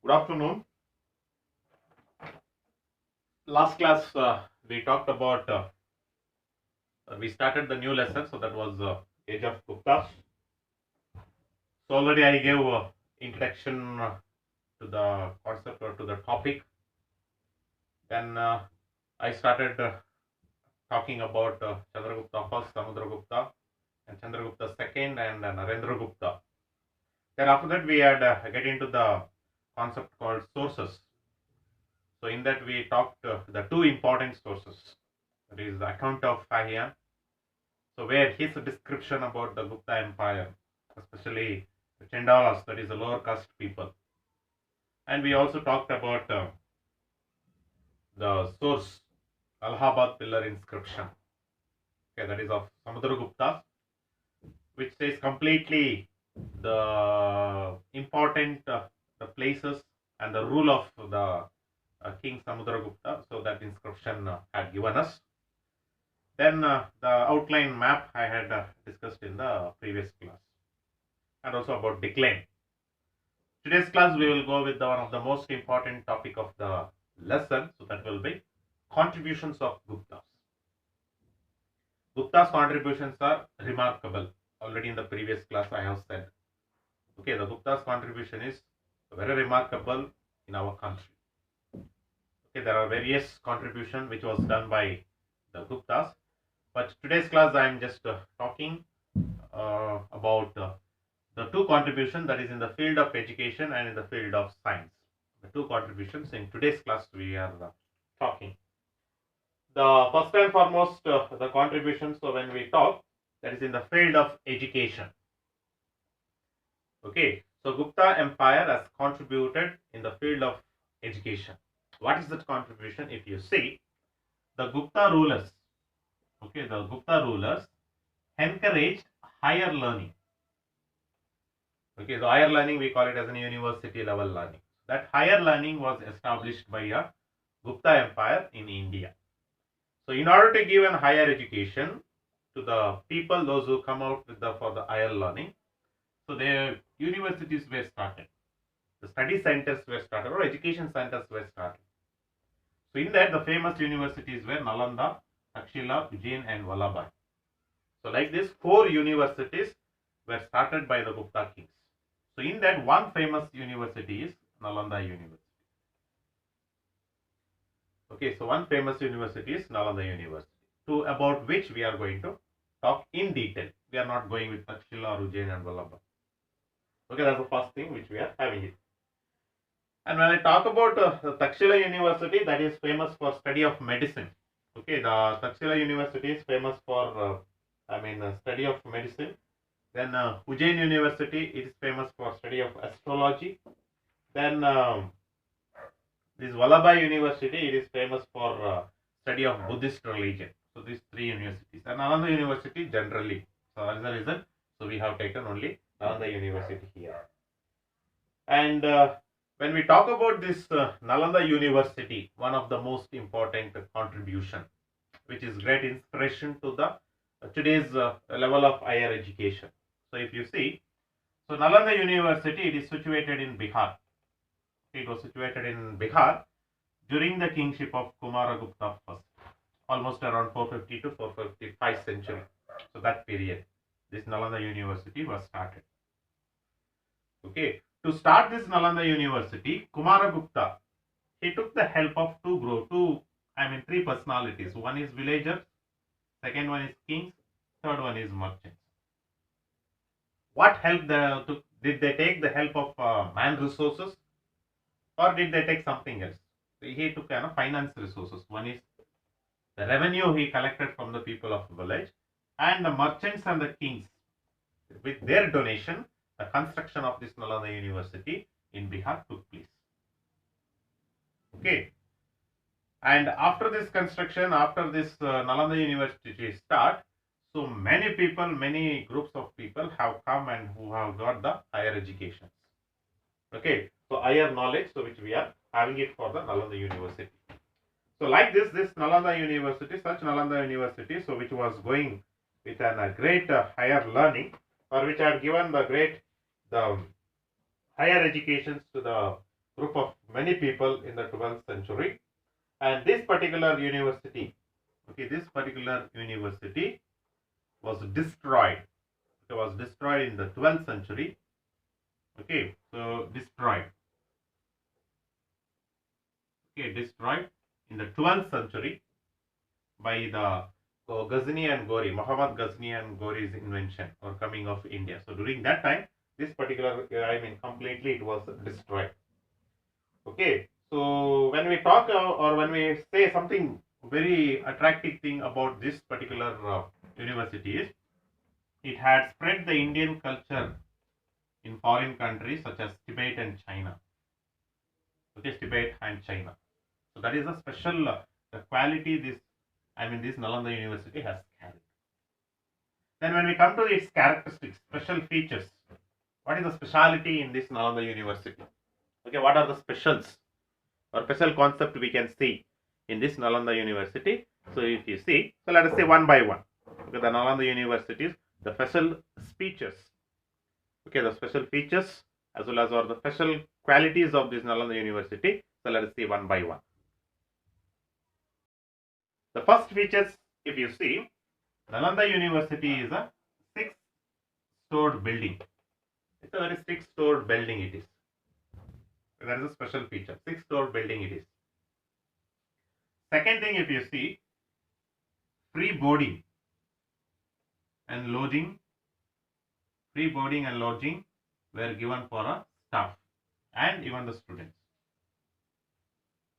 Good afternoon. Last class we talked about, we started the new lesson, so that was Age of Guptas. So already I gave introduction to the concept or to the topic. Then I started talking about Chandragupta first, Samudragupta, and Chandragupta second, and Narendra Gupta. Then after that we had get into the concept called sources. So in that we talked the two important sources. That is the account of Fahian. So where his description about the Gupta Empire, especially the Chandalas, that is the lower caste people. And we also talked about the source, Allahabad pillar inscription. Okay, that is of Samudragupta, which says completely the important the places and the rule of the King Samudragupta. So that inscription had given us. Then the outline map I had discussed in the previous class, and also about decline. Today's class we will go with one of the most important topic of the lesson, so that will be contributions of Guptas. Gupta's contributions are remarkable. Already in the previous class I have said. Okay, the Gupta's contribution is very remarkable in our country. Okay, there are various contributions which was done by the Guptas, but today's class I am just talking about the two contributions, that is in the field of education and in the field of science. The two contributions in today's class we are talking. The first and foremost, the contributions, so when we talk, that is in the field of education. Okay, so Gupta Empire has contributed in the field of education. What is that contribution? If you see, the Gupta rulers, okay, the Gupta rulers encouraged higher learning. Okay, the higher learning we call it as a university level learning. That higher learning was established by a Gupta Empire in India. So in order to give a higher education to the people, those who come out with for the higher learning, so their universities were started. The study centers were started, or education centers were started. So in that, the famous universities were Nalanda, Takshila, Ujjain, and Vallabhai. So like this, 4 universities were started by the Gupta kings. So in that, one famous university is Nalanda University. Okay, so one famous university is Nalanda University, to about which we are going to talk in detail. We are not going with Takshila, Ujjain, and Vallabhai. Okay, that's the first thing which we are having it. And when I talk about Takshila University, that is famous for study of medicine. Okay, the Takshila University is famous for, study of medicine. Then Ujjain University is famous for study of astrology. Then this Vallabhai University, it is famous for study of Buddhist religion. So these 3 universities. And Nalanda University generally. So that is the reason. So we have taken only Nalanda University here. And when we talk about this Nalanda University, one of the most important contribution, which is great inspiration to the today's level of higher education. So if you see, so Nalanda University, it is situated in Bihar. It was situated in Bihar during the kingship of Kumaragupta first, almost around 450 to 455 century. So that period, this Nalanda University was started. Okay, to start this Nalanda University, Kumaragupta, he took the help of 3 personalities. One is villagers, second one is kings, third one is merchants. What help did they take the help of man resources, or did they take something else? He took finance resources. One is the revenue he collected from the people of the village, and the merchants and the kings, with their donation, the construction of this Nalanda University in Bihar took place. Okay. And after this construction, after this Nalanda University start, so many people, many groups of people have come and who have got the higher education. Okay, so higher knowledge, so which we are having it for the Nalanda University. So like this Nalanda University, such Nalanda University, so which was going with a great higher learning, or which had given the higher educations to the group of many people in the 12th century. And this particular university, okay, this particular university was destroyed. It was destroyed in the 12th century. Okay, so destroyed. Okay, destroyed in the 12th century by the Ghazni and Ghori, Muhammad Ghazni and Ghori's invention or coming of India. So during that time, this particular, completely it was destroyed. Okay, so when we talk or when we say something very attractive thing about this particular university is, it had spread the Indian culture in foreign countries such as Tibet and China. Okay, Tibet and China. So that is a special the quality this Nalanda University has carried. Then when we come to its characteristics, special features, what is the speciality in this Nalanda University? Okay, what are the specials or special concept we can see in this Nalanda University? So if you see, so let us say one by one. Okay, the Nalanda Universities, the special features. Okay, the special features as well as or the special qualities of this Nalanda University. So let us see one by one. The first features, if you see, Nalanda University is a 6-stored building. It's a very 6-stored building it is. That is a special feature. 6-stored building it is. Second thing, if you see, free boarding and lodging. Free boarding and lodging were given for a staff and even the students.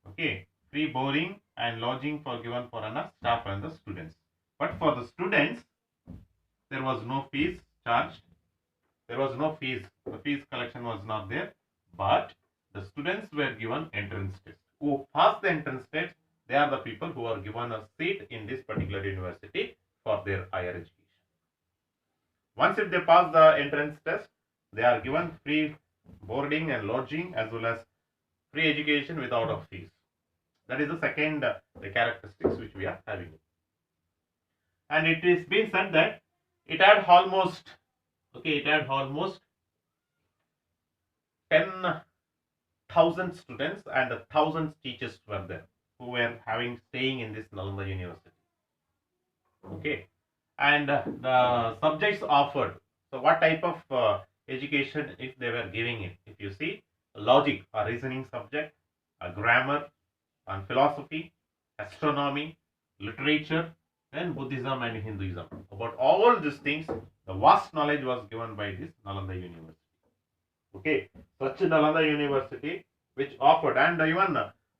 Okay, free boarding and lodging for given for a staff and the students. But for the students, there was no fees charged. There was no fees. The fees collection was not there. But the students were given entrance test. Who passed the entrance test, they are the people who are given a seat in this particular university for their higher education. Once if they pass the entrance test, they are given free boarding and lodging as well as free education without a fees. That is the second the characteristics which we are having. And it is being said that it had almost 10,000 students and 1,000 teachers were there who were staying in this Nalanda University. Okay, and the subjects offered. So what type of education if they were giving it? If you see, logic or reasoning subject, a grammar, and philosophy, astronomy, literature, and Buddhism and Hinduism. About all these things, the vast knowledge was given by this Nalanda University. Okay, such Nalanda University which offered, and even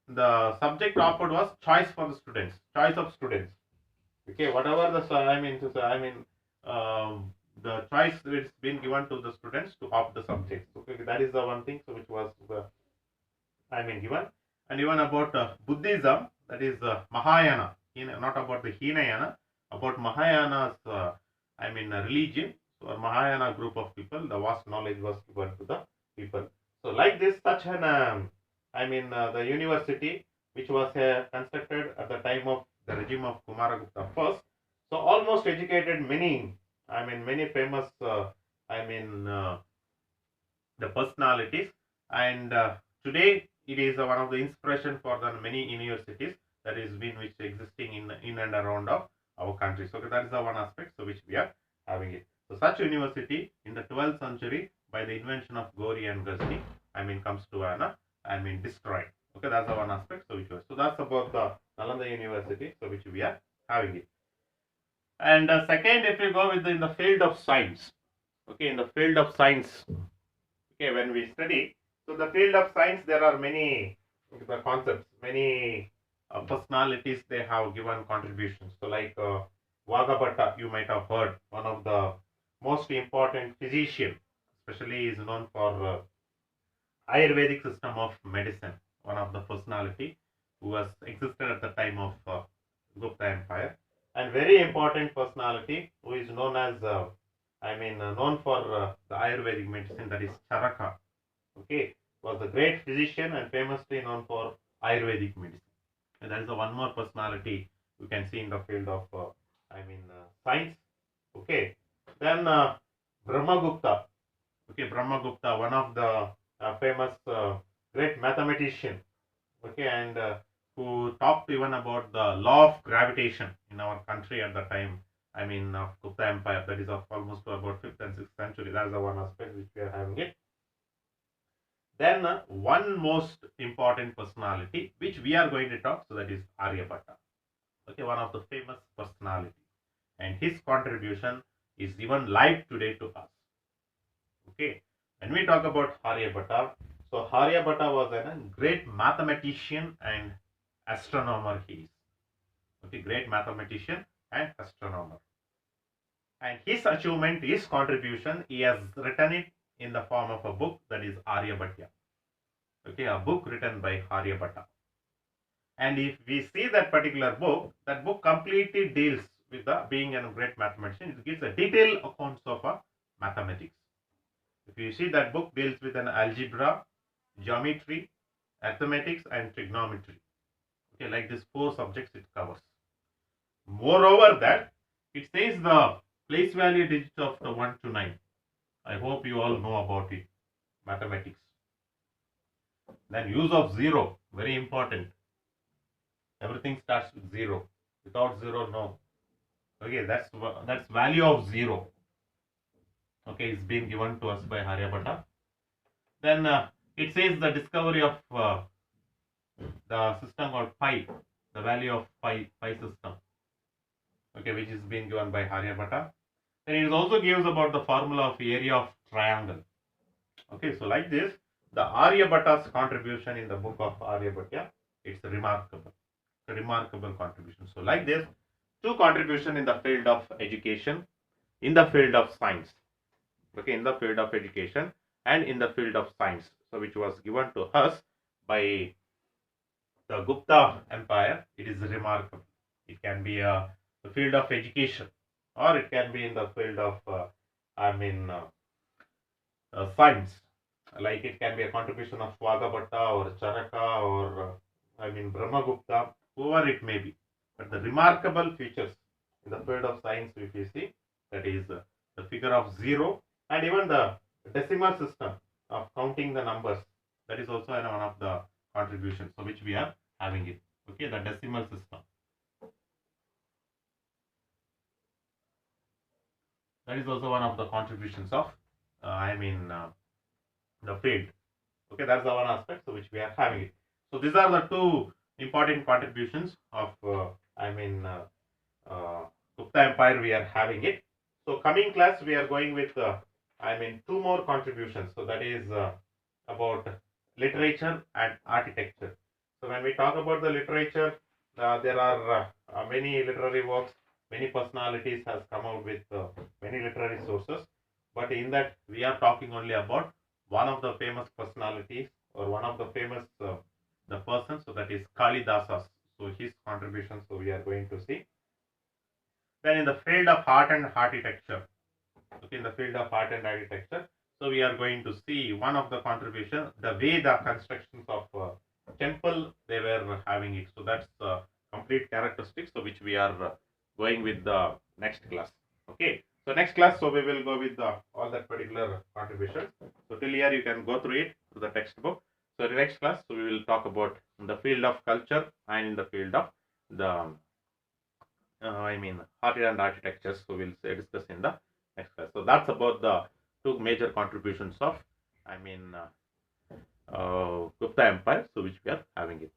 the subject offered was choice for the students, choice of students. Okay, whatever the the choice which has been given to the students to opt the subjects. Okay, that is the one thing. So which was given, and even about Buddhism, that is Mahayana, not about the Hinayana, about Mahayana's religion. So Mahayana group of people, the vast knowledge was given to the people. So like this, such an the university which was constructed at the time of the regime of Kumaragupta first. So almost educated many famous the personalities, and today it is one of the inspiration for the many universities that is been which existing in and around of our country. So that is the one aspect so which we are having it. So such university in the 12th century by the invention of Ghori and Ghazni comes to an destroyed. Okay, that's the one aspect so which was. So that's about the Nalanda University so which we are having it. And second, if you go with in the field of science, okay, in the field of science, okay, when we study, so the field of science, there are many the concepts, many personalities they have given contributions. So like Vagabhata, you might have heard, one of the most important physician, especially is known for Ayurvedic system of medicine, one of the personality who was existed at the time of Gupta Empire, and very important personality who is known as known for the Ayurvedic medicine, that is Charaka. Okay, was a great physician and famously known for Ayurvedic medicine. And that is the one more personality you can see in the field of science. Okay, then Brahmagupta. Okay, Brahmagupta, one of the famous great mathematician, okay, and who talked even about the law of gravitation in our country at the time. I mean, of Gupta Empire, that is of almost about 5th and 6th century. That's the one aspect which we are having it. Then one most important personality which we are going to talk, so that is Aryabhatta. Okay, one of the famous personality, and his contribution is even live today to us. Okay, when we talk about Aryabhatta, so Aryabhatta was a great mathematician and astronomer. He is okay, great mathematician and astronomer. And his achievement, his contribution, he has written it in the form of a book, that is Aryabhatta. Okay, a book written by Aryabhatta. And if we see that particular book, that book completely deals with the being a great mathematician. It gives a detailed accounts of mathematics. If you see, that book deals with an algebra, geometry, arithmetics, and trigonometry. Okay, like these 4 subjects it covers. Moreover, that it says the place value digits of the 1 to 9. I hope you all know about it, mathematics. Then use of 0, very important. Everything starts with 0. Without 0, no. Okay, that's value of 0. Okay, it's been given to us by Aryabhatta. Then it says the discovery of the system called pi, the value of pi system. Okay, which is being given by Aryabhatta. Then it also gives about the formula of area of triangle. Okay, so like this, the Aryabhatta's contribution in the book of Aryabhatta, it's remarkable. A remarkable contribution. So like this, 2 contribution in the field of education, in the field of science. Okay, in the field of education and in the field of science. So which was given to us by the Gupta Empire. It is remarkable. It can be the field of education, or it can be in the field of science. Like it can be a contribution of Swagabhatta or Charaka or Brahmagupta, whoever it may be. But the remarkable features in the field of science, if you see, that is the figure of 0 and even the decimal system of counting the numbers. That is also one of the contributions, so which we are having it. Okay, the decimal system. That is also one of the contributions of the field. Okay, that's the one aspect, so which we are having it. So these are the 2 important contributions of Gupta Empire. We are having it. So coming class, we are going with 2 more contributions. So that is about literature and architecture. So when we talk about the literature, there are many literary works, many personalities has come out with many literary sources. But in that, we are talking only about one of the famous personalities, or one of the famous the person. So that is Kalidasas. So his contribution. So we are going to see. Then in the field of art and architecture, okay, in the field of art and architecture, so we are going to see one of the contributions, the way the constructions of temple they were having it. So that's complete characteristics. So which we are going with the next class. Okay. So next class, so we will go with all that particular contributions. So till here you can go through it through the textbook. So the next class, so we will talk about the field of culture and in the field of the art and architecture. So we'll discuss in the next class. So that's about the 2 major contributions of Gupta Empire. So which we are having it.